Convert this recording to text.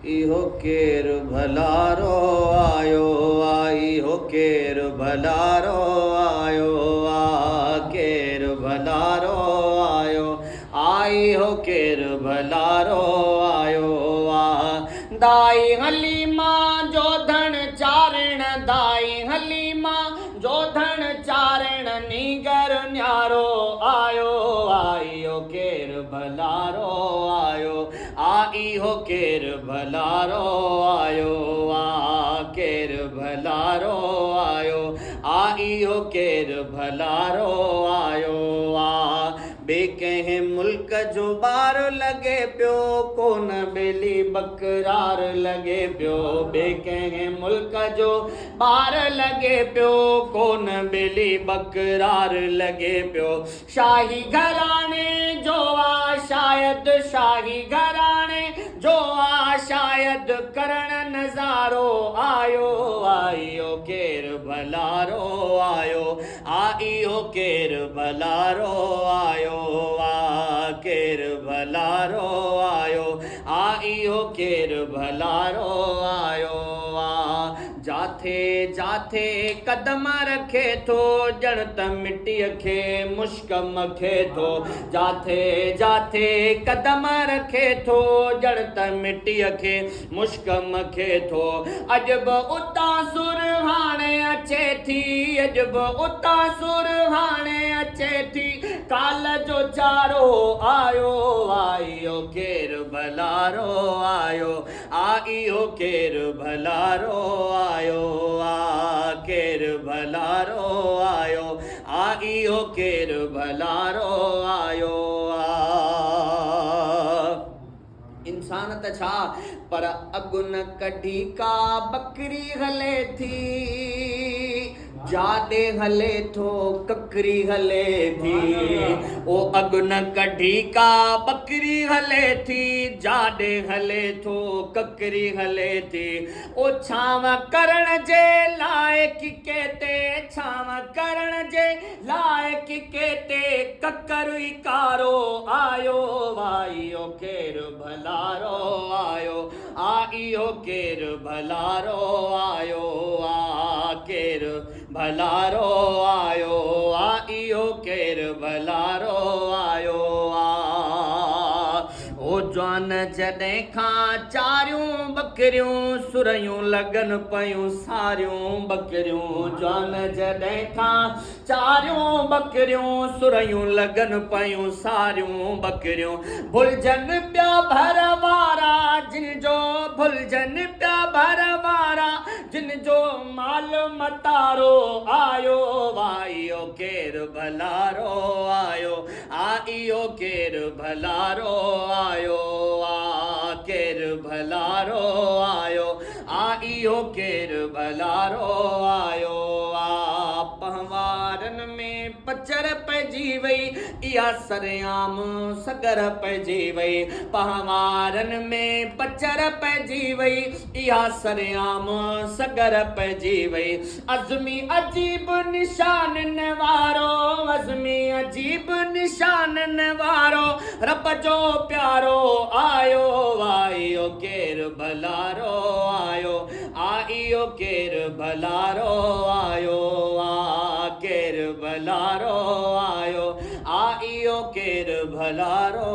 इहो केरु भलारो आयो इहो केरु भलारो आयो केरु भलारो आयो इहो केरु भलारो आयो दाई हलीमा जो धन चारण दाई हलीमा जो धन चारण नीगर न्यारो आयो इहो केरु भलारो आयो इहो केरु भलारो आयो केरु भलारो आयो इहो केरु भलारो आयो बे कंहिं मुल्क जो ॿार लॻे पियो कोन ॿेली बकरार लॻे पियो बे कंहिं मुल्क जो ॿार लॻे पियो कोन ॿेली बकरार लॻे पियो शाही घराणे जो शायदि शाही घराणे जो शायदि करण नज़ारो आयो इहो केरु भलारो आयो इहो केरु भलारो आयो केरु भलारो आयो इहो केरु भलारो आयो जाथे जाथे कदम रखे थो ॼण त मिटीअ खे मुश्क मखे थो जाथे जाथे कदम रखे थो ॼण त मिटीअ खे मुश्क मखे थो अॼु बि उतां सुर हाणे अचे थी अॼु बि उतां सुर हाणे अचे थी काल जो चारो आयो इहो केरु भलारो आयो इहो केरु भलारो आयो केरु भलारो आयो इहो केरु भलारो आयो इंसान त छा पर अगुन कढी का बकरी हले थी जाॾे हले थो ककरी हले थी ओ अगुन कढी का बकरी हले थी जाॾे हले थो ककरी हले थी ओ छांव करण जे लाइक़ केते छांव करण जे लाइक़ केते ककर ई कारो आयो इहो केरु भलारो आयो इहो केरु भलारो आयो केरु भलारो आयो इहो केरु भलारो आयो ओ जवान जॾहिं खां चारियूं बकरियूं सुरयूं लॻन पयूं सारियूं बकरियूं जवान जॾहिं खां चारियूं बकरियूं सुरयूं लॻन पयूं सारियूं बकरियूं भुलजनि पिया भर वारा जिन जो भुलजनि पिया भर वारा जिन जो माल मतारो आयो इहो केरु भलारो आयो इहो केरु भलारो आयो केरु भलारो आयो इहो केरु भलारो आयो पहवारनि में पचर पइजी वई इहा सरेआम सगर पइजी वई पहवारनि में पचर पइजी वई इहा सरेआम सगर पइजी वई अज़मी अजीब निशाननि वारो अज़मी अजीब निशाननि वारो रब जो प्यारो आयो इहो केरु भलारो आयो इहो केरु भलारो आयो केरु भलारो आयो इहो केरु भलारो